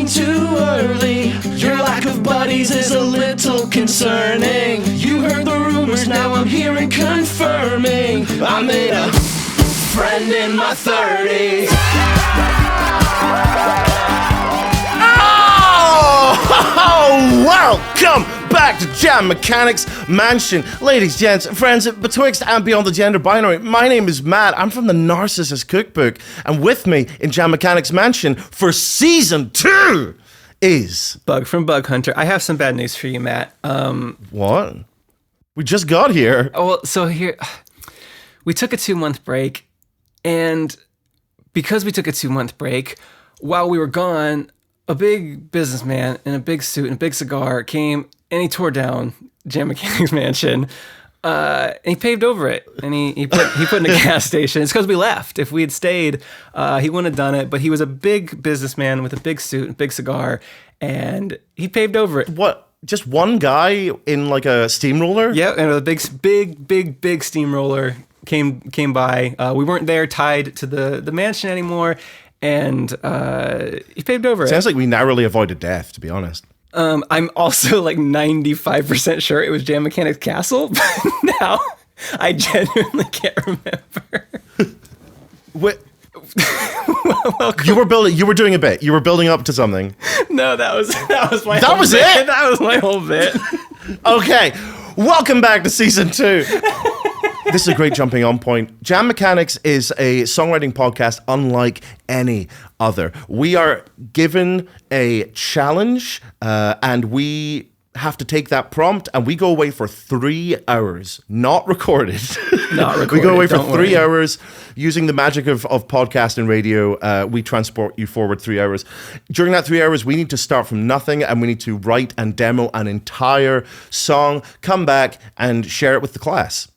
leaving too early. Your lack of buddies is a little concerning. You heard the rumors, now I'm here and confirming. I made a friend in my 30s. Oh, welcome back to Jam Mechanics Mansion. Ladies, gents, friends, betwixt and beyond the gender binary, my name is Matt. I'm from the Narcissist Cookbook, and with me in Jam Mechanics Mansion for Season 2 is... Bug from Bug Hunter. I have some bad news for you, Matt. What? We just got here. Oh, well, so here... We took a 2-month break, and because we took a 2-month break, while we were gone... A big businessman in a big suit and a big cigar came and he tore down Jam Mechanics Mansion. And he paved over it, and he put in a gas station. It's because we left. If we had stayed, he wouldn't have done it. But he was a big businessman with a big suit and a big cigar, and he paved over it. What? Just one guy in like a steamroller? Yeah, and a big steamroller came by. We weren't there tied to the mansion anymore. And he paved over it. Sounds like we narrowly avoided death, to be honest. I'm also like 95% sure it was Jam Mechanics Castle, but now I genuinely can't remember. What? You were doing a bit. You were building up to something. No, that was my. That was bit. it. That was my whole bit. Okay, welcome back to Season 2. This is a great jumping on point. Jam Mechanics is a songwriting podcast unlike any other. We are given a challenge, and we have to take that prompt, and we go away for 3 hours, not recorded. Not recorded. We go away for don't 3 worry. hours using the magic of podcast and radio. We transport you forward 3 hours. During that 3 hours, we need to start from nothing, and we need to write and demo an entire song, come back and share it with the class.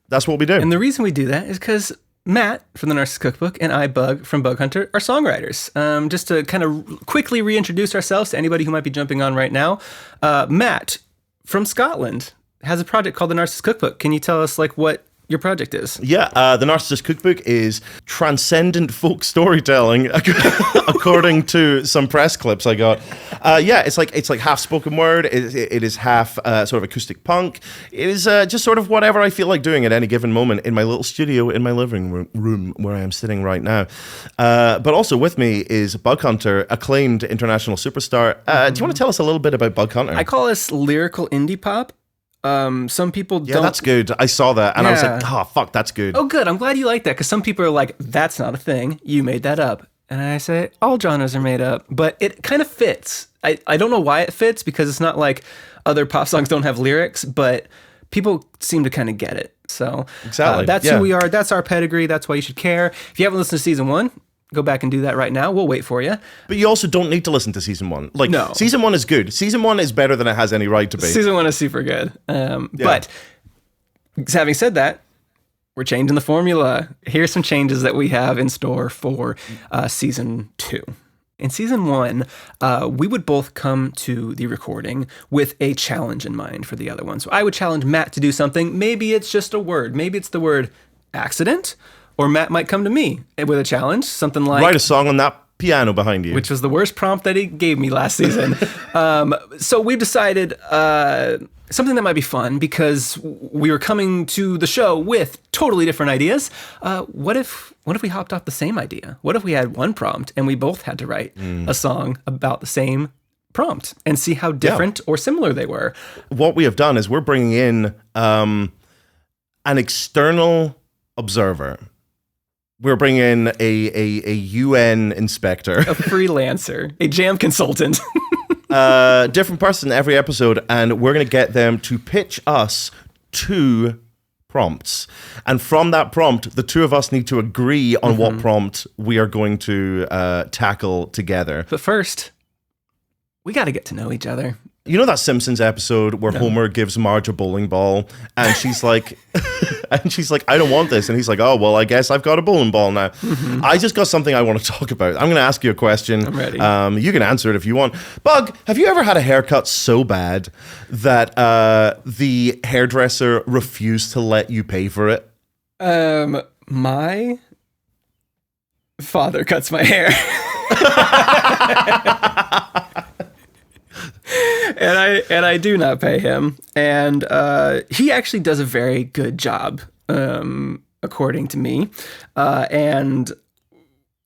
That's what we do. And the reason we do that is because Matt from the Narcissist Cookbook and I, Bug from Bug Hunter, are songwriters. Just to kind of quickly reintroduce ourselves to anybody who might be jumping on right now. Matt from Scotland has a project called the Narcissist Cookbook. Can you tell us like what your project is? Yeah, the Narcissist Cookbook is transcendent folk storytelling, according to some press clips I got. Yeah, it's like half spoken word. It is half sort of acoustic punk. It is just sort of whatever I feel like doing at any given moment in my little studio in my living room where I am sitting right now. But also with me is Bug Hunter, acclaimed international superstar. Do you want to tell us a little bit about Bug Hunter? I call this lyrical indie pop. Some people don't... Yeah, that's good. I saw that, and I was like, oh, fuck, that's good. Oh, good. I'm glad you like that, because some people are like, that's not a thing. You made that up. And I say, all genres are made up, but it kind of fits. I don't know why it fits, because it's not like other pop songs don't have lyrics, but people seem to kind of get it. So exactly. That's who we are. That's our pedigree. That's why you should care. If you haven't listened to Season 1, go back and do that right now. We'll wait for you. But you also don't need to listen to Season 1. Like, no. Season 1 is good. Season 1 is better than it has any right to be. Season 1 is super good. But having said that, we're changing the formula. Here's some changes that we have in store for Season 2. In Season 1, we would both come to the recording with a challenge in mind for the other one. So I would challenge Matt to do something. Maybe it's just a word. Maybe it's the word accident. Or Matt might come to me with a challenge, something like... Write a song on that piano behind you. Which was the worst prompt that he gave me last season. So we've decided something that might be fun, because we were coming to the show with totally different ideas. What if we hopped off the same idea? What if we had one prompt and we both had to write a song about the same prompt and see how different or similar they were? What we have done is we're bringing in an external observer. We're bringing in a UN inspector. A freelancer. A jam consultant. Different person every episode, and we're going to get them to pitch us 2 prompts. And from that prompt, the 2 of us need to agree on what prompt we are going to tackle together. But first, we got to get to know each other. You know that Simpsons episode where Homer gives Marge a bowling ball, and she's like, I don't want this, and he's like, oh well, I guess I've got a bowling ball now. I just got something I want to talk about. I'm going to ask you a question. I'm ready. You can answer it if you want. Bug, have you ever had a haircut so bad that the hairdresser refused to let you pay for it? My father cuts my hair. and I do not pay him. And he actually does a very good job, according to me. And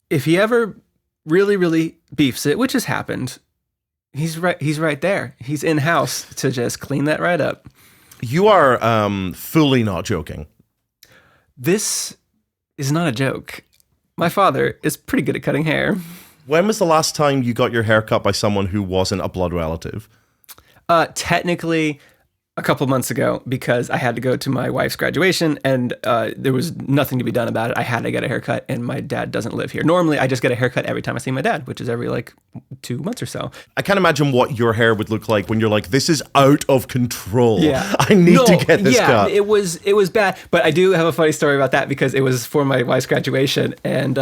if he ever really, really beefs it, which has happened, he's right there. He's in house to just clean that right up. You are fully not joking. This is not a joke. My father is pretty good at cutting hair. When was the last time you got your hair cut by someone who wasn't a blood relative? Technically, a couple months ago, because I had to go to my wife's graduation and there was nothing to be done about it. I had to get a haircut, and my dad doesn't live here. Normally, I just get a haircut every time I see my dad, which is every 2 months or so. I can't imagine what your hair would look like when you're like, this is out of control. Yeah. I need to get this cut. It was bad. But I do have a funny story about that because it was for my wife's graduation, and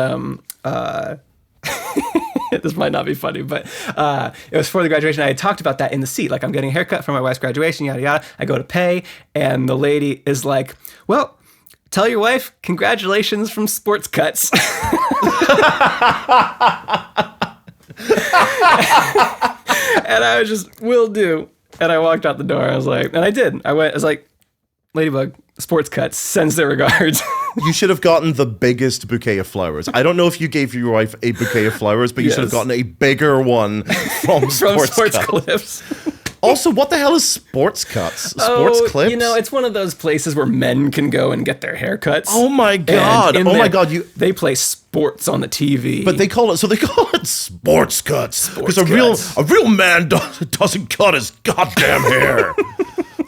this might not be funny, but it was for the graduation. I had talked about that in the seat. Like, I'm getting a haircut for my wife's graduation, yada, yada. I go to pay, and the lady is like, well, tell your wife, congratulations from Sports Cuts. And I was just, will do. And I walked out the door. I was like, and I did. I was like, Ladybug, Sports Cuts, sends their regards. You should have gotten the biggest bouquet of flowers. I don't know if you gave your wife a bouquet of flowers, but you should have gotten a bigger one from Sports Clips. Also, what the hell is Sports Cuts? Sports Clips? You know, it's one of those places where men can go and get their haircuts. Oh my God. My God. They play sports on the TV. But they call it Sports Cuts. Because a real man doesn't cut his goddamn hair.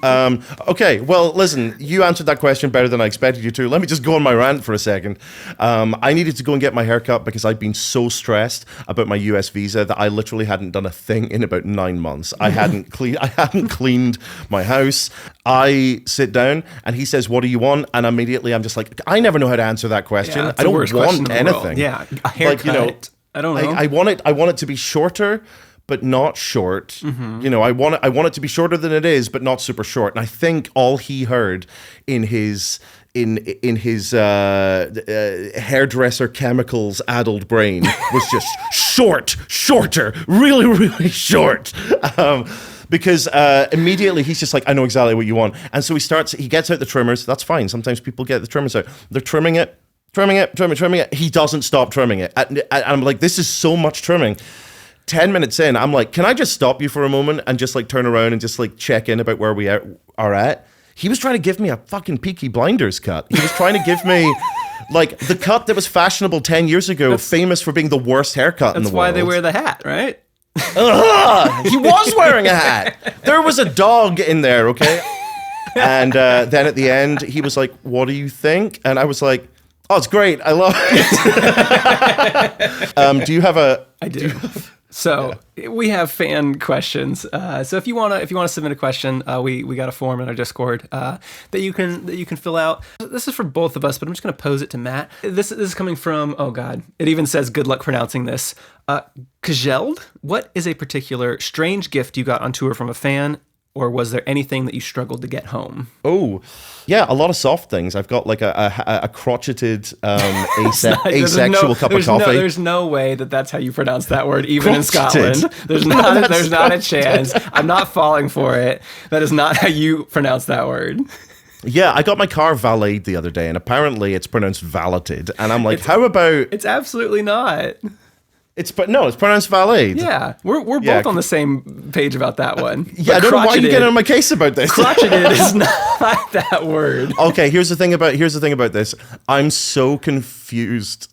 Okay, well, listen, you answered that question better than I expected you to. Let me just go on my rant for a second. I needed to go and get my hair cut because I'd been so stressed about my US visa that I literally hadn't done a thing in about 9 months. I hadn't cleaned my house. I sit down and he says, "What do you want?" And immediately I'm just like, I never know how to answer that question. Yeah, I don't want anything. Yeah, a haircut. I don't know. I want it to be shorter, but not short. Mm-hmm. You know, I want it to be shorter than it is, but not super short. And I think all he heard in his hairdresser chemicals addled brain was just shorter, really, really short. Because immediately he's just like, I know exactly what you want. And so he gets out the trimmers. That's fine. Sometimes people get the trimmers out. They're trimming it. He doesn't stop trimming it. And I'm like, this is so much trimming. 10 minutes in, I'm like, can I just stop you for a moment and just like turn around and just like check in about where we are at? He was trying to give me a fucking Peaky Blinders cut. He was trying to give me like the cut that was fashionable 10 years ago, famous for being the worst haircut in the world. That's why they wear the hat, right? He was wearing a hat. There was a dog in there, okay? And then at the end, he was like, what do you think? And I was like, oh, it's great. I love it. Do you have a... I do. So we have fan questions. So if you wanna submit a question, we got a form in our Discord that you can fill out. This is for both of us, but I'm just gonna pose it to Matt. This is coming from, oh God, it even says good luck pronouncing this. Kjeld, what is a particular strange gift you got on tour from a fan? Or was there anything that you struggled to get home? Oh, yeah, a lot of soft things. I've got like a crotcheted asexual cup of coffee. There's no way that's how you pronounce that word, even in Scotland. There's not a chance. I'm not falling for it. That is not how you pronounce that word. Yeah, I got my car valeted the other day, and apparently it's pronounced valeted. And I'm like, how about... It's absolutely not. It's pronounced valet. Yeah, we're both on the same page about that one. Yeah, I don't know why you get on my case about this. Crotcheted is not that word. Okay, here's the thing about this. I'm so confused.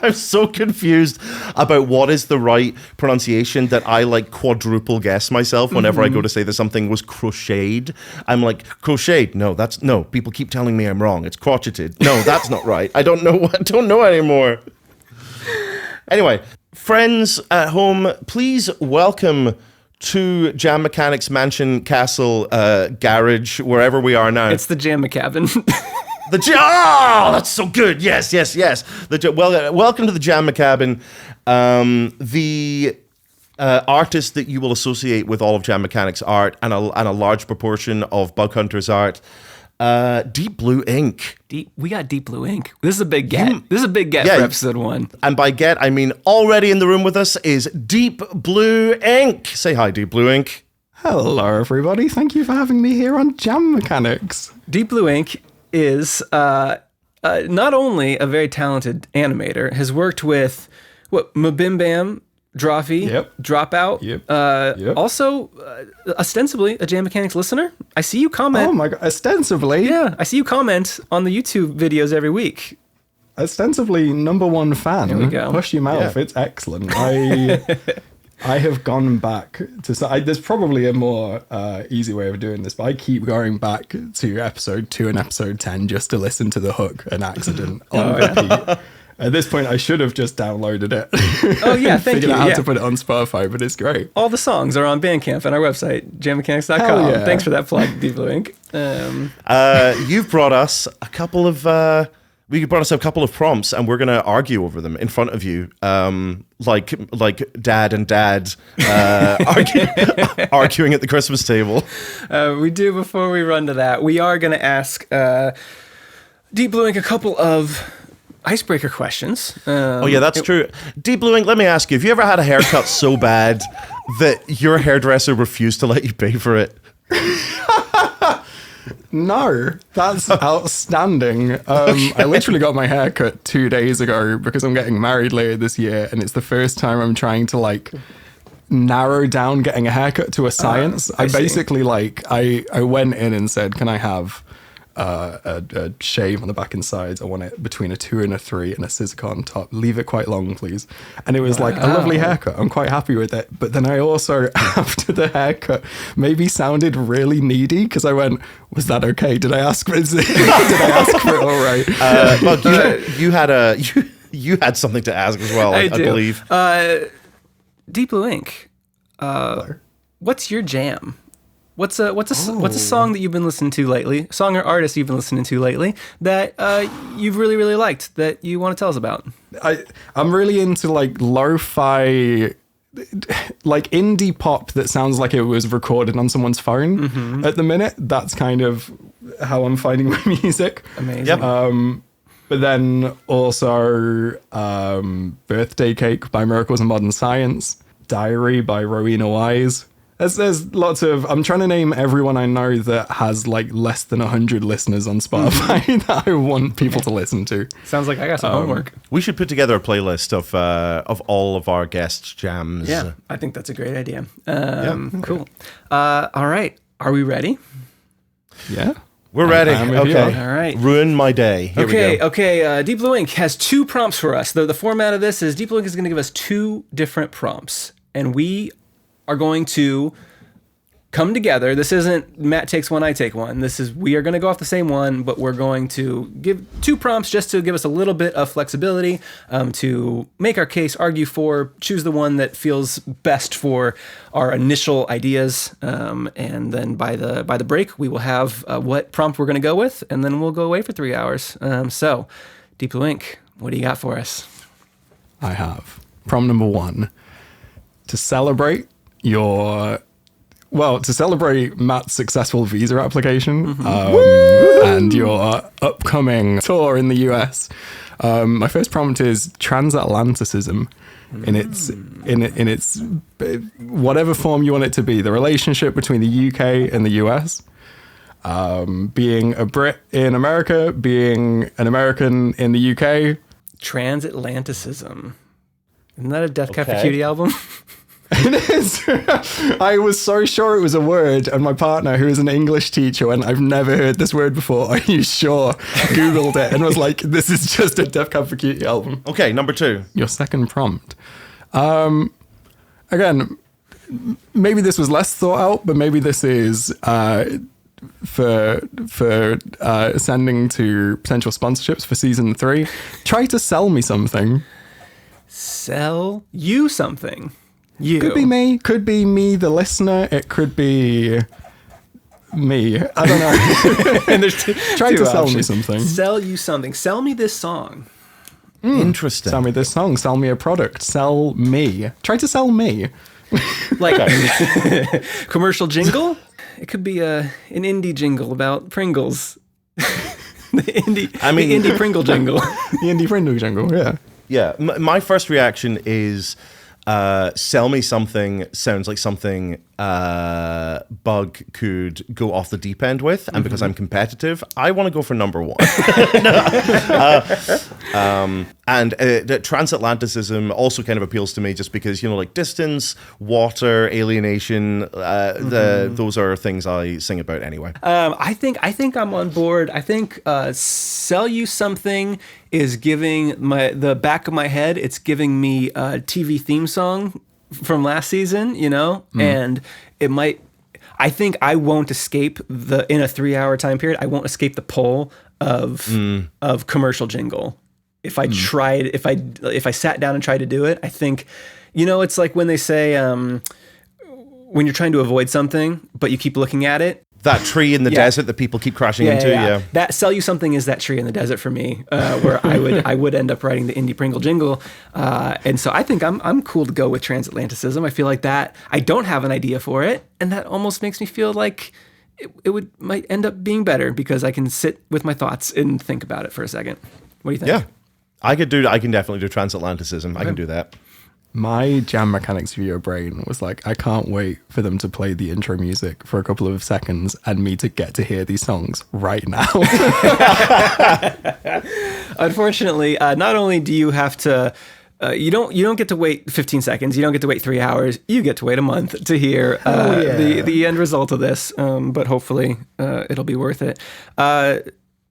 I'm so confused about what is the right pronunciation that I like quadruple guess myself whenever I go to say that something was crocheted. I'm like, crocheted? No, people keep telling me I'm wrong. It's crotcheted. No, that's not right. I don't know anymore. Anyway, friends at home, please welcome to Jam Mechanics Mansion Castle Garage, wherever we are now. It's the Jam McCabin. That's so good. Yes. Welcome to the Jam McCabin, the artist that you will associate with all of Jam Mechanics art and a large proportion of Bug Hunter's art. Deep Blue Ink. We got DeepBlueInk. This is a big get. This is a big get for episode 1. And by get, I mean already in the room with us is Deep Blue Ink. Say hi, Deep Blue Ink. Hello, everybody. Thank you for having me here on Jam Mechanics. DeepBlueInk is not only a very talented animator, has worked with Mabim Bam, Drawfee, Dropout. Also, ostensibly a Jam Mechanics listener. I see you comment. Oh my god, ostensibly? Yeah, I see you comment on the YouTube videos every week. Ostensibly #1 fan. There we go. Push your mouth. Yeah. It's excellent. I have gone back to... there's probably a more easy way of doing this, but I keep going back to episode 2 and episode 10 just to listen to the hook, An Accident, on repeat. At this point, I should have just downloaded it. Oh, yeah, thank you. Figured out how to put it on Spotify, but it's great. All the songs are on Bandcamp and our website, jammechanics.com. Hell yeah. Thanks for that plug, DeepBlueInk. You've brought us a couple of... we brought us a couple of prompts, and we're going to argue over them in front of you, like dad and dad arguing at the Christmas table. We do, before we run to that, we are going to ask DeepBlueInk a couple of icebreaker questions. Oh yeah, that's true. Deep Blue Ink, let me ask you, have you ever had a haircut so bad that your hairdresser refused to let you pay for it? No, that's outstanding. I literally got my hair cut 2 days ago because I'm getting married later this year, and it's the first time I'm trying to like narrow down getting a haircut to a science. I basically I went in and said, can I have a shave on the back and sides? I want it between a 2 and a 3 and a scissor cut on top. Leave it quite long, please. And it was like a lovely haircut. I'm quite happy with it. But then I also, after the haircut, maybe sounded really needy because I went, was that okay? Did I ask for it? Did I ask for it all right? Look, you had something to ask as well, I believe. DeepBlueInk, what's your jam? What's a song that you've been listening to lately? Song or artist you've been listening to lately that you've really, really liked that you want to tell us about? I'm really into like lo-fi, like indie pop that sounds like it was recorded on someone's phone at the minute. That's kind of how I'm finding my music. Amazing. Yep. But then also Birthday Cake by Miracles of Modern Science, Diary by Rowena Wise. There's lots of... I'm trying to name everyone I know that has like less than 100 listeners on Spotify that I want people to listen to. Sounds like I got some homework. We should put together a playlist of all of our guest jams. Yeah, I think that's a great idea. Cool. All right. Are we ready? Yeah. We're ready. Okay. All right. Ruin my day. Here we go. Okay. DeepBlueInk has 2 prompts for us. The format of this is DeepBlueInk is going to give us 2 different prompts, and we are going to come together. This isn't Matt takes one, I take one. This is, we are going to go off the same one, but we're going to give 2 prompts just to give us a little bit of flexibility, to make our case, argue for, choose the one that feels best for our initial ideas. And then by the break, we will have what prompt we're going to go with, and then we'll go away for 3 hours. So DeepBlueInk, what do you got for us? I have prompt number 1. To celebrate Matt's successful visa application and your upcoming tour in the US. My first prompt is transatlanticism in its whatever form you want it to be. The relationship between the UK and the US. Being a Brit in America, being an American in the UK. Transatlanticism. Isn't that a Death Cab for Cutie album? It is. I was so sure it was a word, and my partner, who is an English teacher, went, I've never heard this word before. Are you sure? Googled it and was like, this is just a Death Cab for Cutie album. Okay, number 2. Your second prompt. Again, maybe this was less thought out, but maybe this is for sending to potential sponsorships for season 3. Try to sell me something. Sell you something. You. Could be me. Could be me, the listener. It could be me. I don't know. And there's Try to sell options. me something. Sell you something. Sell me this song. Interesting. Sell me this song. Sell me a product. Sell me. Try to sell me. Like commercial jingle? It could be an indie jingle about Pringles. The indie Pringle jingle. The indie Pringle jingle, yeah. Yeah, my first reaction is sell me something sounds like something Bug could go off the deep end with, and because I'm competitive, I want to go for number one. And transatlanticism also kind of appeals to me, just because, you know, like distance, water, alienation, those are things I sing about anyway. I think I'm on board. I think sell you something is giving the back of my head. It's giving me a TV theme song from last season, you know, and it might. I think I won't escape in a 3-hour time period. I won't escape the pull of commercial jingle. If I tried, if I sat down and tried to do it, I think, you know, it's like when they say when you're trying to avoid something, but you keep looking at it. That tree in the desert that people keep crashing into, yeah. That sell you something is that tree in the desert for me, where I would end up writing the indie Pringle jingle, and so I think I'm cool to go with transatlanticism. I feel like that I don't have an idea for it, and that almost makes me feel like it might end up being better because I can sit with my thoughts and think about it for a second. What do you think? Yeah, I can definitely do transatlanticism. I can do that. My Jam Mechanics video brain was like, I can't wait for them to play the intro music for a couple of seconds and me to get to hear these songs right now. Unfortunately, not only do you have to, you don't get to wait 15 seconds. You don't get to wait 3 hours. You get to wait a month to hear the end result of this. But hopefully, it'll be worth it.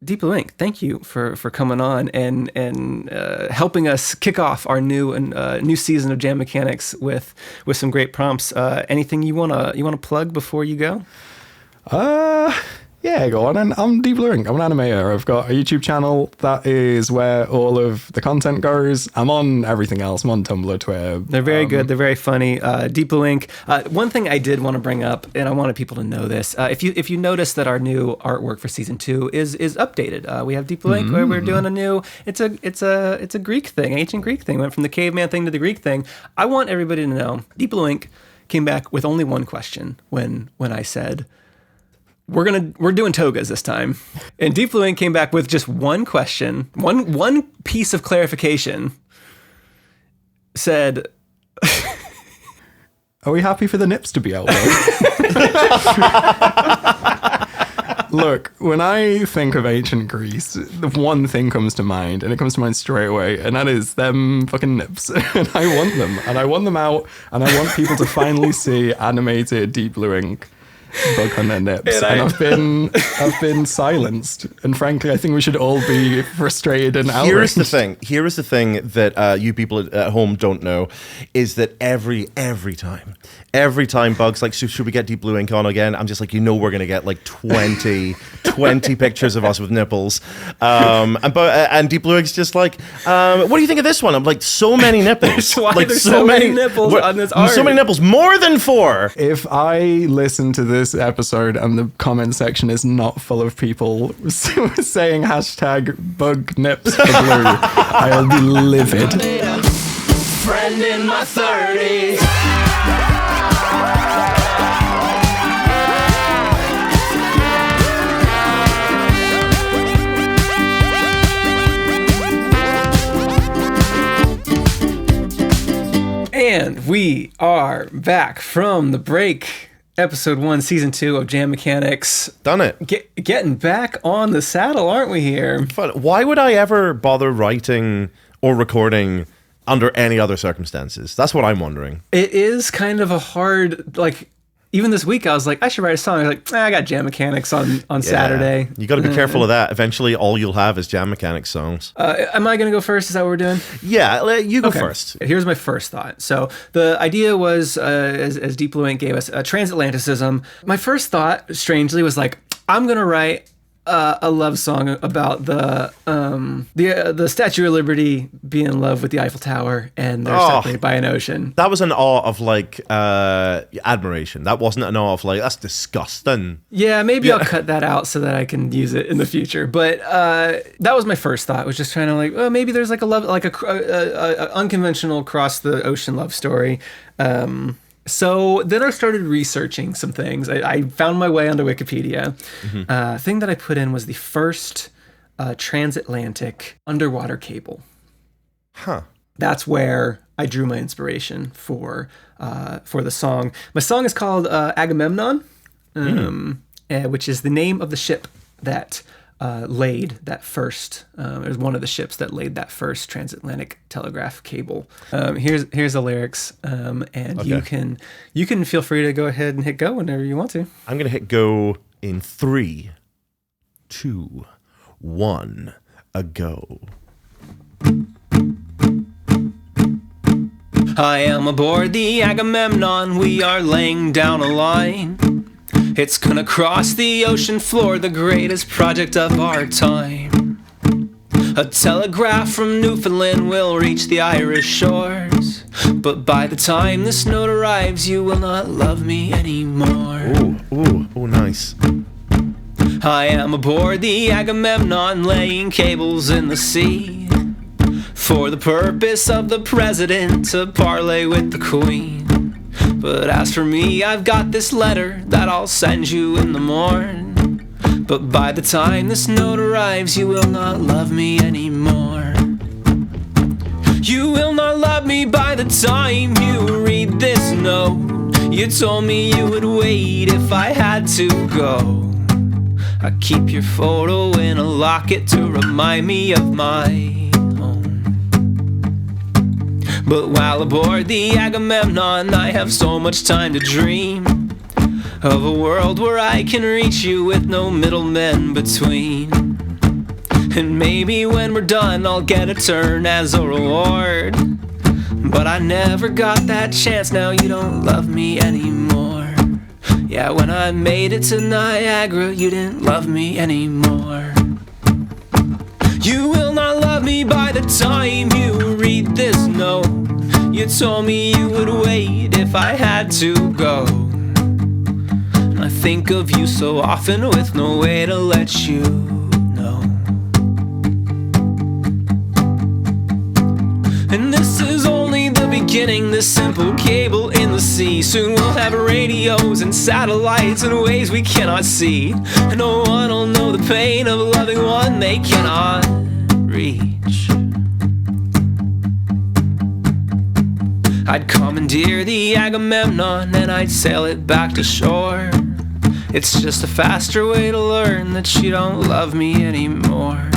DeepBlueInk, thank you for coming on and helping us kick off our new season of Jam Mechanics with some great prompts. Anything you wanna plug before you go? Yeah, go on. And I'm DeepBlueInk. I'm an animator. I've got a YouTube channel. That is where all of the content goes. I'm on everything else. I'm on Tumblr, Twitter. They're very good. They're very funny. DeepBlueInk. One thing I did want to bring up, and I wanted people to know this, if you notice that our new artwork for season 2 is updated. We have DeepBlueInk where we're doing a new. It's a Greek thing, ancient Greek thing. Went from the caveman thing to the Greek thing. I want everybody to know DeepBlueInk came back with only one question when I said, we're doing togas this time. And DeepBlueInk came back with just one question, one piece of clarification. Said, are we happy for the nips to be out there? Look, when I think of ancient Greece, the one thing comes to mind, and it comes to mind straight away, and that is them fucking nips. And I want them, and I want them out, and I want people to finally see animated DeepBlueInk bug on their nips, and I've been silenced, and frankly I think we should all be frustrated and outraged. Here is the thing that you people at home don't know, is that every time Bug's like, should we get DeepBlueInk on again, I'm just like, you know, we're gonna get like 20 pictures of us with nipples, and DeepBlueInk's just like, what do you think of this one? I'm like, so many nipples. Why like there's so many nipples on this art? So many nipples, more than 4. If I listen to this episode and the comment section is not full of people saying #bug nips for blue, I'll be livid. Friend in my 30s. And we are back from the break. Episode 1, Season 2 of Jam Mechanics. Done it. Getting back on the saddle, aren't we here? Why would I ever bother writing or recording under any other circumstances? That's what I'm wondering. It is kind of a hard, like, even this week I was like, I should write a song. I was like, I got Jam Mechanics on Saturday. You got to be careful of that. Eventually, all you'll have is Jam Mechanics songs. Am I going to go first? Is that what we're doing? Yeah, you go first. Here's my first thought. So the idea was, as DeepBlueInk gave us, transatlanticism. My first thought, strangely, was like, I'm going to write a love song about the Statue of Liberty being in love with the Eiffel Tower, and they're separated by an ocean. That was an awe of like admiration. That wasn't an awe of like, that's disgusting. Yeah, maybe I'll cut that out so that I can use it in the future. But that was my first thought. Was just trying to like, maybe there's like a love, like a unconventional across the ocean love story. So then I started researching some things. I found my way onto Wikipedia. Thing that I put in was the first transatlantic underwater cable. Huh. That's where I drew my inspiration for the song. My song is called Agamemnon, which is the name of the ship that laid that first. It was one of the ships that laid that first transatlantic telegraph cable. Here's the lyrics, and Okay. you can feel free to go ahead and hit go whenever you want to. I'm gonna hit go in 3, 2, 1, a go. I am aboard the Agamemnon, we are laying down a line. It's gonna cross the ocean floor, the greatest project of our time. A telegraph from Newfoundland will reach the Irish shores, but by the time this note arrives, you will not love me anymore. Ooh, nice. I am aboard the Agamemnon, laying cables in the sea, for the purpose of the president to parley with the queen. But as for me, I've got this letter that I'll send you in the morn. But by the time this note arrives, you will not love me anymore. You will not love me by the time you read this note. You told me you would wait if I had to go. I keep your photo in a locket to remind me of my But while aboard the Agamemnon, I have so much time to dream of a world where I can reach you with no middlemen between. And maybe when we're done, I'll get a turn as a reward. But I never got that chance, now you don't love me anymore. Yeah, when I made it to Niagara, you didn't love me anymore. You will not love me by the time you read this note. You told me you would wait if I had to go. And I think of you so often with no way to let you know. And this is only the beginning, this simple cable in the sea. Soon we'll have radios and satellites in ways we cannot see. And no one will know the pain of loving one they cannot reach. I'd commandeer the Agamemnon and I'd sail it back to shore. It's just a faster way to learn that you don't love me anymore.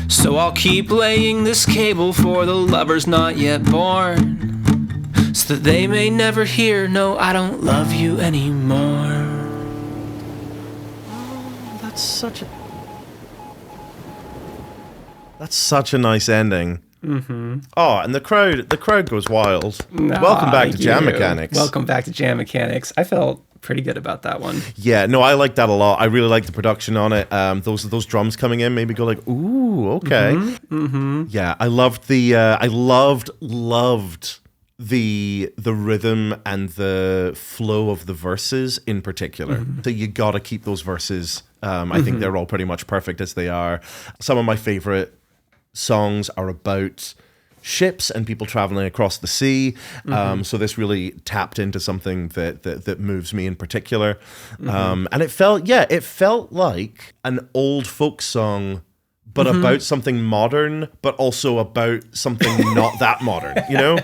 So I'll keep laying this cable for the lovers not yet born, so that they may never hear, no, I don't love you anymore. That's such a nice ending. Oh, and the crowd goes wild. Welcome back to Jam Mechanics. Welcome back to Jam Mechanics. I felt pretty good about that one. Yeah, no, I like that a lot. I really like the production on it. Those drums coming in made me go like, ooh, okay. Yeah, I loved the rhythm and the flow of the verses in particular. So you got to keep those verses. I think they're all pretty much perfect as they are. Some of my favorite songs are about ships and people traveling across the sea. So this really tapped into something that moves me in particular. And it felt like an old folk song, but about something modern, but also about something not that modern, you know?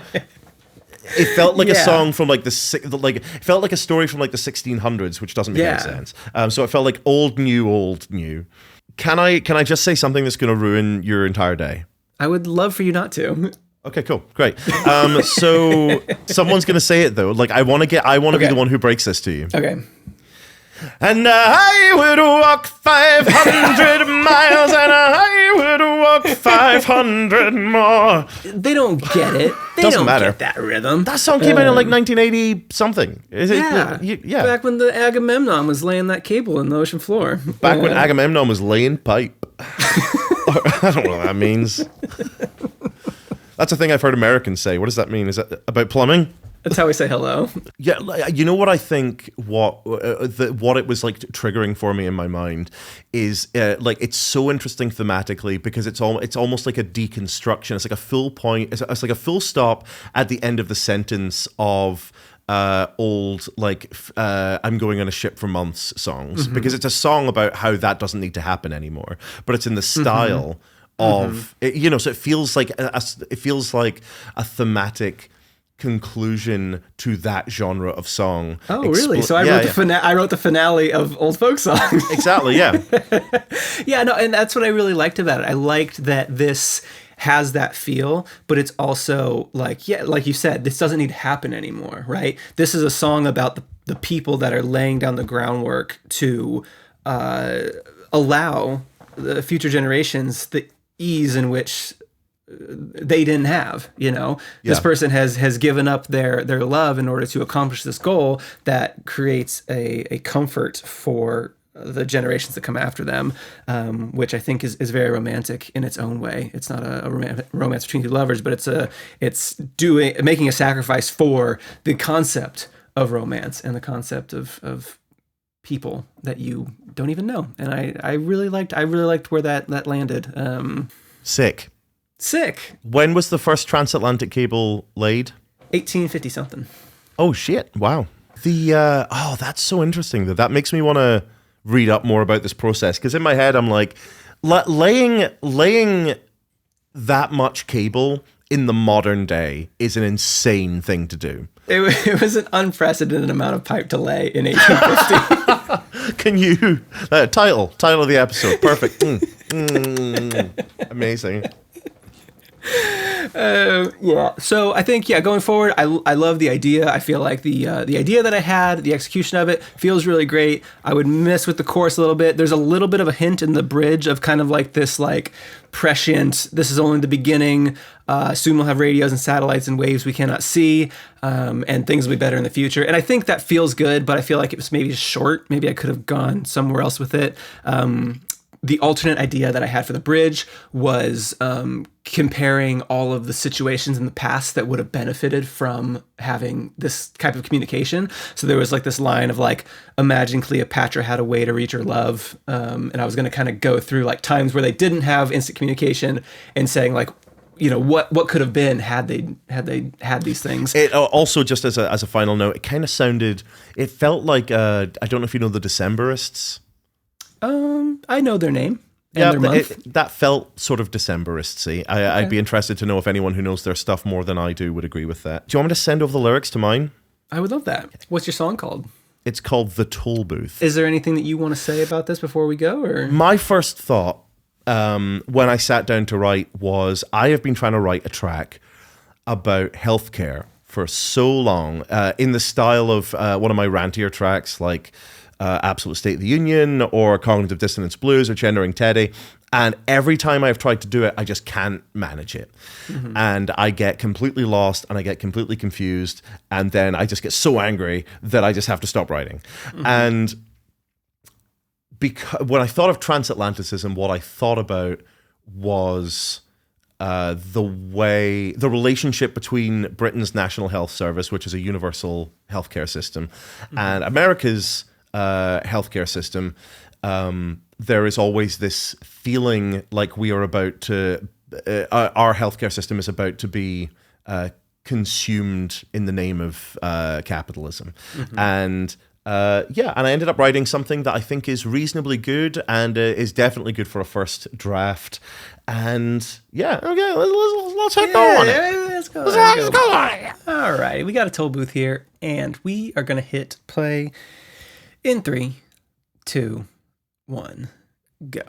It felt like a song from it felt like a story from like the 1600s, which doesn't make any sense. So it felt like old, new. Can I just say something that's going to ruin your entire day? I would love for you not to. Okay, cool, great. So someone's going to say it though. Like I want to be the one who breaks this to you. Okay. And I would walk 500 miles, and I would walk 500 more. They don't get it. They Doesn't don't matter. get that rhythm. That song came out in like 1980 something. Yeah. Back when the Agamemnon was laying that cable in the ocean floor. Back when Agamemnon was laying pipe. I don't know what that means. That's a thing I've heard Americans say. What does that mean? Is that about plumbing? That's how we say hello. Yeah, you know what I think? What it was like triggering for me in my mind is like it's so interesting thematically because it's almost like a deconstruction. It's like a full point. It's like a full stop at the end of the sentence of old I'm going on a ship for months songs, because it's a song about how that doesn't need to happen anymore, but it's in the style of so it feels like a thematic conclusion to that genre of song. Oh, really? So I wrote the finale of old folk songs. Exactly, yeah. Yeah, no, and that's what I really liked about it. I liked that this has that feel, but it's also like you said, this doesn't need to happen anymore, right? This is a song about the people that are laying down the groundwork to allow the future generations the ease in which they didn't have. This person has given up their love in order to accomplish this goal that creates a comfort for the generations that come after them, which I think is very romantic in its own way. It's not a romance between two lovers, but it's making a sacrifice for the concept of romance and the concept of people that you don't even know. And I really liked where that landed. Sick. When was the first transatlantic cable laid? 1850 something. Oh shit! Wow. That's so interesting. That makes me want to read up more about this process, because in my head I'm like, laying that much cable in the modern day is an insane thing to do. It was an unprecedented amount of pipe to lay in 1850. Can you title of the episode? Perfect. Amazing. Yeah. So I think, going forward, I love the idea. I feel like the idea that I had, the execution of it feels really great. I would mess with the chorus a little bit. There's a little bit of a hint in the bridge of kind of like this prescient, this is only the beginning. Soon we'll have radios and satellites and waves we cannot see, and things will be better in the future. And I think that feels good, but I feel like it was maybe short. Maybe I could have gone somewhere else with it. The alternate idea that I had for the bridge was comparing all of the situations in the past that would have benefited from having this type of communication. So there was this line of imagine Cleopatra had a way to reach her love. And I was going to kind of go through times where they didn't have instant communication and saying what could have been had they had these things. It also, just as a final note, it kind of felt like, I don't know if you know the Decemberists. I know their name and their month. That felt sort of Decemberist-y. I'd be interested to know if anyone who knows their stuff more than I do would agree with that. Do you want me to send over the lyrics to mine? I would love that. What's your song called? It's called The Toll Booth. Is there anything that you want to say about this before we go? Or my first thought when I sat down to write was, I have been trying to write a track about healthcare for so long, in the style of one of my rantier tracks, Absolute State of the Union or Cognitive Dissonance Blues or Gendering Teddy. And every time I've tried to do it, I just can't manage it. Mm-hmm. And I get completely lost and I get completely confused. And then I just get so angry that I just have to stop writing. Mm-hmm. And when I thought of transatlanticism, what I thought about was the relationship between Britain's National Health Service, which is a universal healthcare system, and America's healthcare system. There is always this feeling like we are about to, our healthcare system is about to be consumed in the name of capitalism. Mm-hmm. And I ended up writing something that I think is reasonably good and is definitely good for a first draft. And okay, let's head go on it. Let's go on it. All right, we got a toll booth here, and we are going to hit play in 3, 2, 1, go.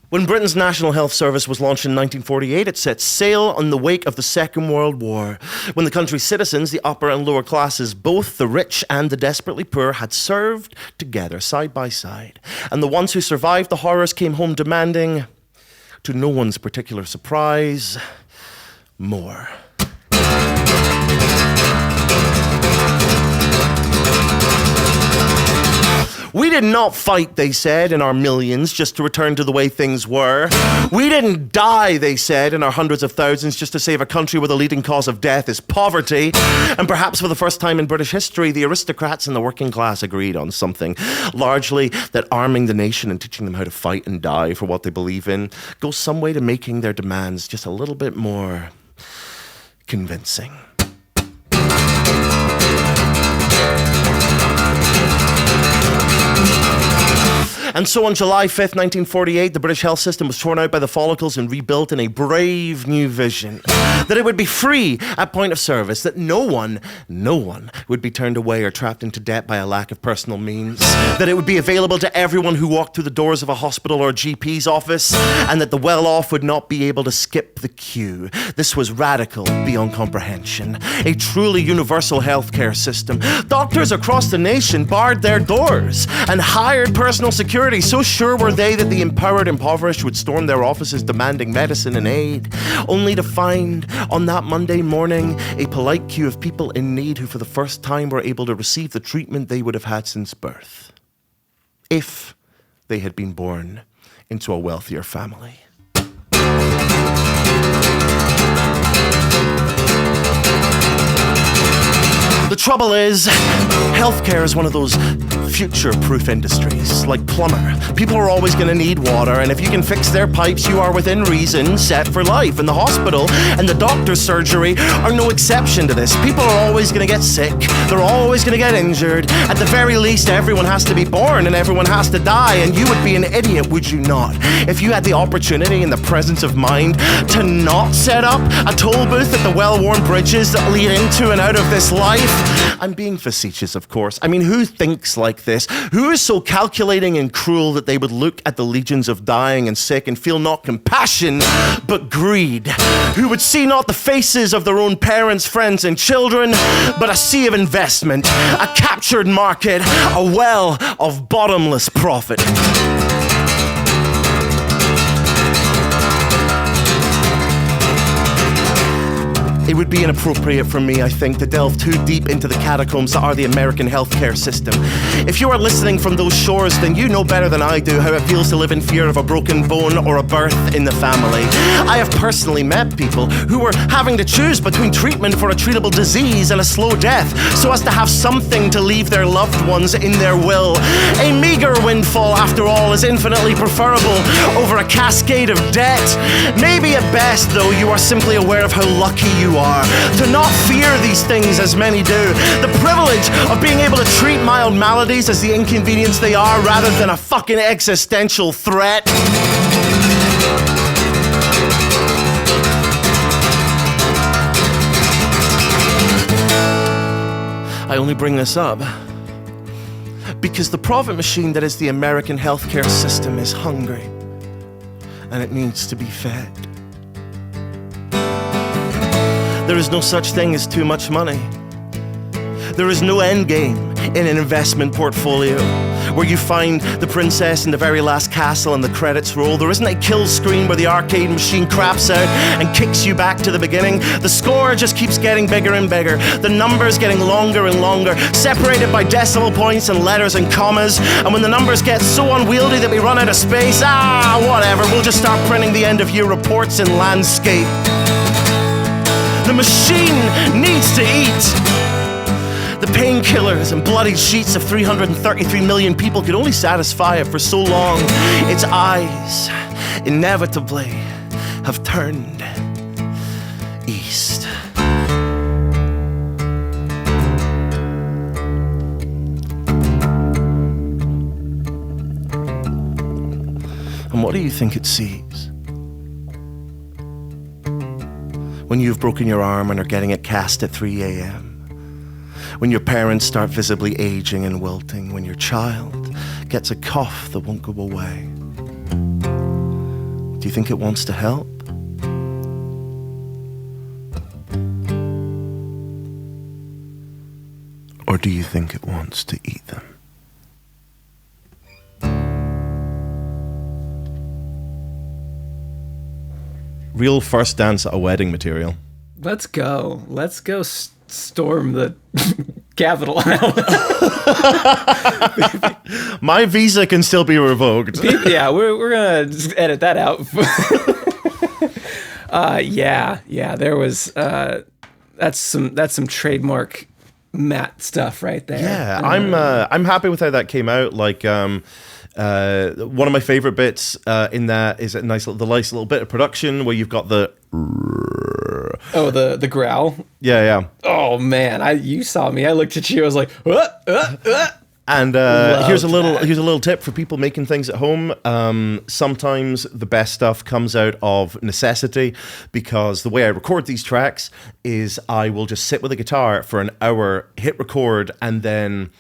When Britain's National Health Service was launched in 1948, it set sail in the wake of the Second World War, when the country's citizens, the upper and lower classes, both the rich and the desperately poor, had served together side by side. And the ones who survived the horrors came home demanding, to no one's particular surprise, more. We did not fight, they said, in our millions just to return to the way things were. We didn't die, they said, in our hundreds of thousands just to save a country where the leading cause of death is poverty. And perhaps for the first time in British history, the aristocrats and the working class agreed on something. Largely that arming the nation and teaching them how to fight and die for what they believe in goes some way to making their demands just a little bit more convincing. And so on July 5th, 1948, the British health system was torn out by the follicles and rebuilt in a brave new vision. That it would be free at point of service, that no one would be turned away or trapped into debt by a lack of personal means. That it would be available to everyone who walked through the doors of a hospital or a GP's office, and that the well-off would not be able to skip the queue. This was radical beyond comprehension. A truly universal healthcare system. Doctors across the nation barred their doors and hired personal security. So sure were they that the empowered impoverished would storm their offices demanding medicine and aid, only to find on that Monday morning a polite queue of people in need who for the first time were able to receive the treatment they would have had since birth, if they had been born into a wealthier family. The trouble is, healthcare is one of those future-proof industries, like plumber. People are always going to need water, and if you can fix their pipes, you are within reason set for life. And the hospital and the doctor's surgery are no exception to this. People are always going to get sick. They're always going to get injured. At the very least, everyone has to be born and everyone has to die, and you would be an idiot, would you not, if you had the opportunity and the presence of mind to not set up a toll booth at the well-worn bridges that lead into and out of this life? I'm being facetious, of course. I mean, who thinks like this? Who is so calculating and cruel that they would look at the legions of dying and sick and feel not compassion, but greed? Who would see not the faces of their own parents, friends, and children, but a sea of investment, a captured market, a well of bottomless profit? It would be inappropriate for me, I think, to delve too deep into the catacombs that are the American healthcare system. If you are listening from those shores, then you know better than I do how it feels to live in fear of a broken bone or a birth in the family. I have personally met people who were having to choose between treatment for a treatable disease and a slow death, so as to have something to leave their loved ones in their will. A meager windfall, after all, is infinitely preferable over a cascade of debt. Maybe at best, though, you are simply aware of how lucky you are to not fear these things as many do. The privilege of being able to treat mild maladies as the inconvenience they are rather than a fucking existential threat. I only bring this up because the profit machine that is the American healthcare system is hungry and it needs to be fed. There is no such thing as too much money. There is no end game in an investment portfolio where you find the princess in the very last castle and the credits roll. There isn't a kill screen where the arcade machine craps out and kicks you back to the beginning. The score just keeps getting bigger and bigger. The numbers getting longer and longer, separated by decimal points and letters and commas. And when the numbers get so unwieldy that we run out of space, whatever, we'll just start printing the end of year reports in landscape. The machine needs to eat. The painkillers and bloodied sheets of 333 million people could only satisfy it for so long. Its eyes inevitably have turned east. And what do you think it sees when you've broken your arm and are getting it cast at 3 a.m.? When your parents start visibly aging and wilting? When your child gets a cough that won't go away? Do you think it wants to help? Or do you think it wants to eat them? Real first dance at a wedding material. Let's go. storm the Capitol. My visa can still be revoked. Yeah, we're gonna just edit that out. Yeah, there was that's some trademark Matt stuff right there. Yeah, I'm happy with how that came out. Like, one of my favorite bits in that is the nice little bit of production where you've got the the growl. Yeah. Oh man, you saw me. I looked at you. I was like, And here's a little tip for people making things at home. Sometimes the best stuff comes out of necessity, because the way I record these tracks is I will just sit with a guitar for an hour, hit record, and then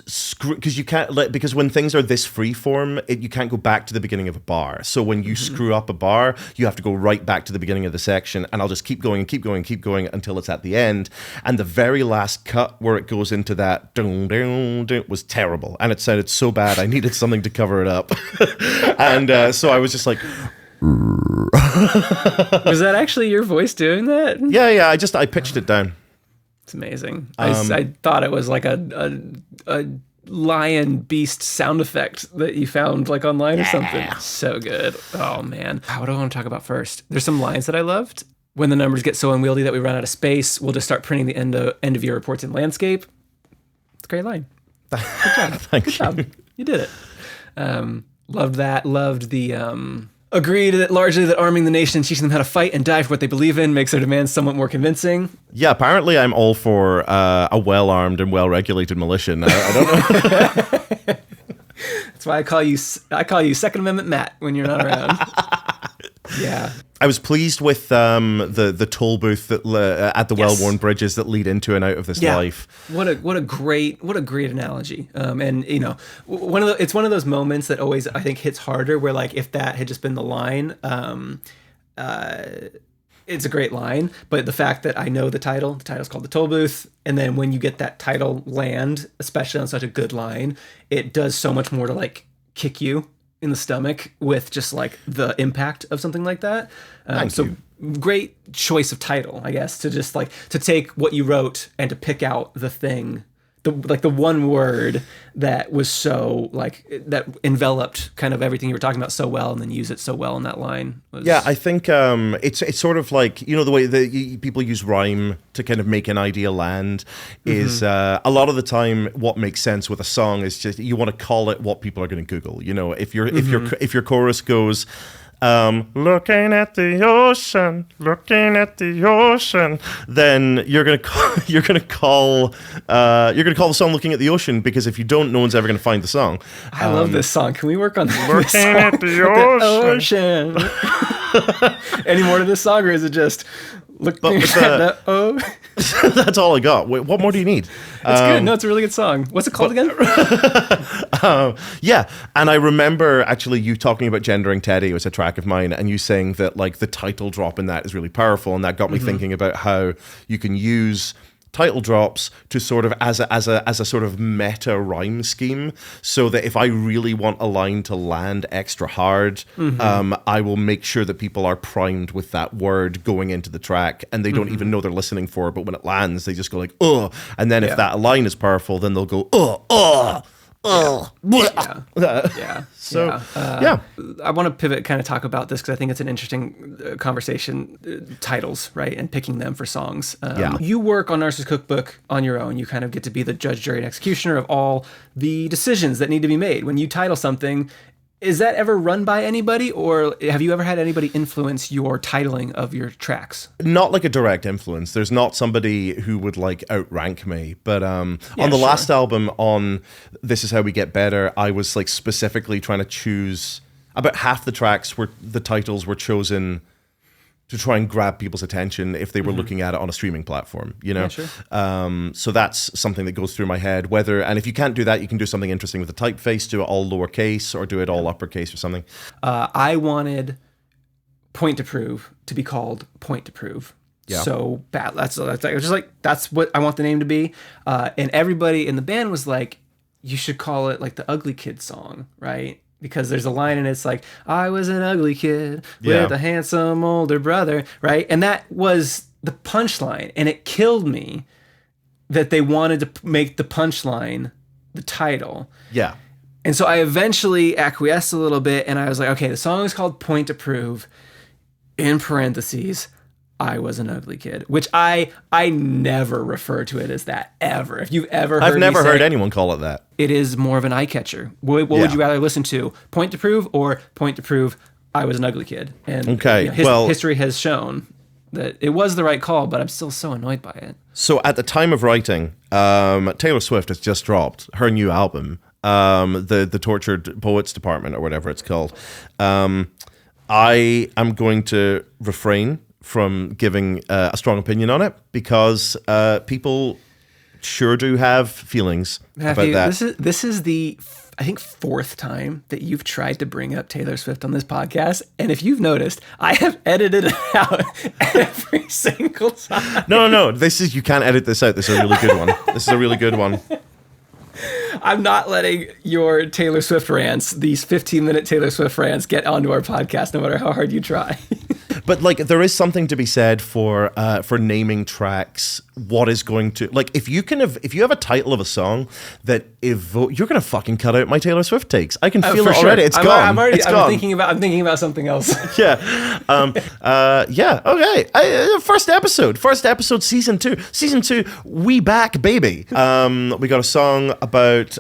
screw, because when things are this freeform, you can't go back to the beginning of a bar. So when you screw up a bar, you have to go right back to the beginning of the section, and I'll just keep going until it's at the end. And the very last cut where it goes into that dun, dun, dun, was terrible, and it sounded so bad I needed something to cover it up. And so I was just like, was that actually your voice doing that? yeah, I pitched it down. It's amazing. I thought it was like a lion beast sound effect that you found like online or something. So good. Oh man. What do I want to talk about first? There's some lines that I loved. When the numbers get so unwieldy that we run out of space, we'll just start printing the end of year reports in landscape. It's a great line. Good job. Thank Good job. You did it. Loved that. Loved the agreed that largely that arming the nation and teaching them how to fight and die for what they believe in makes their demands somewhat more convincing. Yeah, apparently I'm all for a well-armed and well-regulated militia. I don't know. That's why I call you Second Amendment Matt when you're not around. Yeah. I was pleased with the toll booth that at the well-worn bridges that lead into and out of this life. What a great analogy. And you know, it's one of those moments that always I think hits harder, where like if that had just been the line, it's a great line, but the fact that I know the title's called The Toll Booth, and then when you get that title land, especially on such a good line, it does so much more to like kick you in the stomach with just like the impact of something like that. Thank you. Great choice of title, I guess, to just like to take what you wrote and to pick out the thing, the one word that was so like that enveloped kind of everything you were talking about so well, and then use it so well in that line. Yeah, I think it's sort of like, you know, the way that people use rhyme to kind of make an idea land is a lot of the time what makes sense with a song is just you want to call it what people are going to Google. You know, if your chorus goes, looking at the ocean, then you're gonna call the song "Looking at the Ocean," because if you don't, no one's ever gonna find the song. I love this song. Can we work on this Looking song? at the ocean. Any more to this song, or is it just looking at the ocean? That's all I got. Wait, what more do you need? It's good. No, it's a really good song. What's it called again? Yeah, and I remember actually you talking about Gendering Teddy. It was a track of mine, and you saying that like the title drop in that is really powerful, and that got me thinking about how you can use title drops to sort of as a sort of meta rhyme scheme, so that if I really want a line to land extra hard, I will make sure that people are primed with that word going into the track, and they don't even know they're listening for it, but when it lands, they just go like, oh, and then if that line is powerful, then they'll go, oh. So I want to pivot, kind of talk about this because I think it's an interesting conversation. Titles, right, and picking them for songs. You work on Narcissist Cookbook on your own. You kind of get to be the judge, jury, and executioner of all the decisions that need to be made when you title something. Is that ever run by anybody, or have you ever had anybody influence your titling of your tracks? Not like a direct influence. There's not somebody who would like outrank me. But on the last album, on This Is How We Get Better, I was like specifically trying to choose about half the tracks where the titles were chosen to try and grab people's attention if they were looking at it on a streaming platform, you know? Yeah, sure. So that's something that goes through my head. And if you can't do that, you can do something interesting with the typeface, do it all lowercase or do it all uppercase or something. I wanted Point to Prove to be called Point to Prove. Yeah. So bad. That's just like, that's what I want the name to be. And everybody in the band was like, you should call it like the Ugly Kid song, right? Because there's a line and it's like, I was an ugly kid with a handsome older brother, right? And that was the punchline, and it killed me that they wanted to make the punchline the title. Yeah. And so I eventually acquiesced a little bit, and I was like, okay, the song is called Point to Prove, in parentheses, I was an ugly kid, which I never refer to it as that, ever. If you've ever heard I've never me heard say, anyone call it that. it is more of an eye catcher. What would you rather listen to? Point to Prove or Point to Prove, I was an ugly kid? And Okay, history has shown that it was the right call, but I'm still so annoyed by it. So at the time of writing, Taylor Swift has just dropped her new album, the Tortured Poets Department, or whatever it's called. I am going to refrain from giving a strong opinion on it because people sure do have feelings Matthew, about that. This is the, I think, 4th time that you've tried to bring up Taylor Swift on this podcast. And if you've noticed, I have edited it out every single time. No. You can't edit this out. This is a really good one. This is a really good one. I'm not letting your Taylor Swift rants, these 15-minute Taylor Swift rants, get onto our podcast, no matter how hard you try. But like, there is something to be said for naming tracks. What is going to, like, if you have a title of a song that you're gonna fucking cut out my Taylor Swift takes. I can feel it already. It's gone. I'm gone. thinking about something else. Yeah. Yeah. Okay. First episode, season 2, we back, baby. We got a song about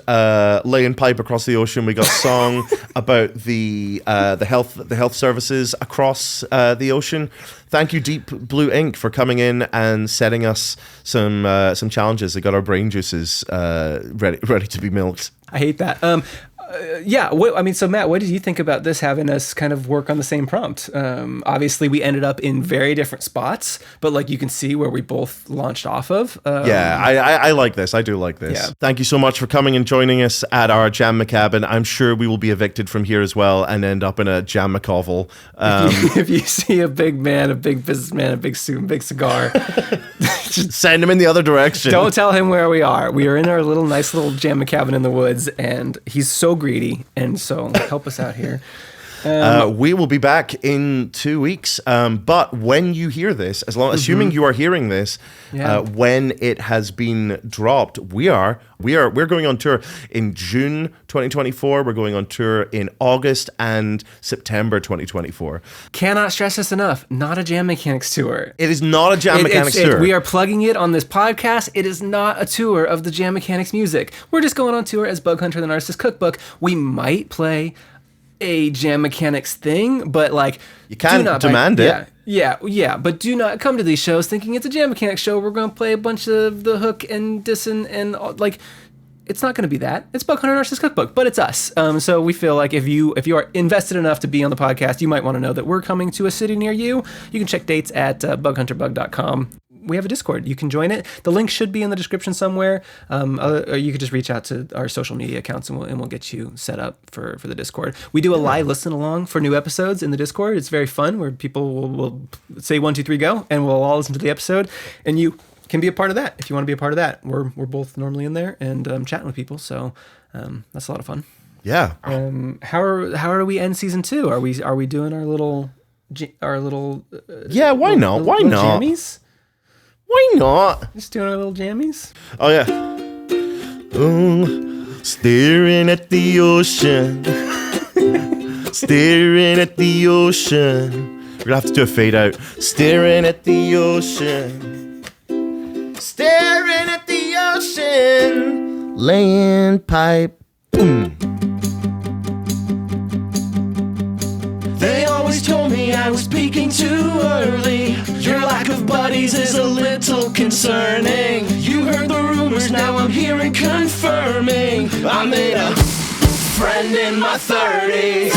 laying pipe across the ocean. We got a song about the health services across the ocean. Thank you, DeepBlueInk, for coming in and setting us some challenges that got our brain juices ready to be milked. I hate that. So Matt, what did you think about this having us kind of work on the same prompt? Obviously, we ended up in very different spots, but like you can see where we both launched off of. I like this. I do like this. Yeah. Thank you so much for coming and joining us at our Jam McCabin. I'm sure we will be evicted from here as well and end up in a Jam McCovel. If you see a big man, a big businessman, a big suit, a big cigar, just send him in the other direction. Don't tell him where we are. We are in our nice little Jam McCabin in the woods, and he's so greedy, and so help us out here. We will be back in 2 weeks. But when you hear this, assuming you are hearing this, when it has been dropped, we're going on tour in June 2024. We're going on tour in August and September 2024. Cannot stress this enough. Not a Jam Mechanics tour. It is not a Jam Mechanics tour. We are plugging it on this podcast. It is not a tour of the Jam Mechanics music. We're just going on tour as Bug Hunter, the Narcissist Cookbook. We might play a Jam Mechanics thing, but like, you can't demand it. Yeah, but do not come to these shows thinking it's a Jam Mechanics show. We're going to play a bunch of the hook and dissin and like, it's not going to be that. It's Bug Hunter Narcissist Cookbook, but it's us. So we feel like if you are invested enough to be on the podcast, you might want to know that we're coming to a city near you. You can check dates at bughunterbug.com. We have a Discord. You can join it. The link should be in the description somewhere. Or you could just reach out to our social media accounts and we'll get you set up for the Discord. We do a live listen along for new episodes in the Discord. It's very fun where people will say 1, 2, 3, go, and we'll all listen to the episode. And you can be a part of that if you want to be a part of that. We're both normally in there and chatting with people, so that's a lot of fun. Yeah. How are we end season 2? Are we doing our little yeah? Why not? Why not? Jammies? Why not? Just doing our little jammies. Oh yeah. Staring at the ocean. Staring at the ocean. We're gonna have to do a fade out. Staring at the ocean. Staring at the ocean. Laying pipe. They always told me I was peaking too early. Your lack of buddies is a little concerning. You heard the rumors, now I'm hearing confirming. I made a friend in my 30s.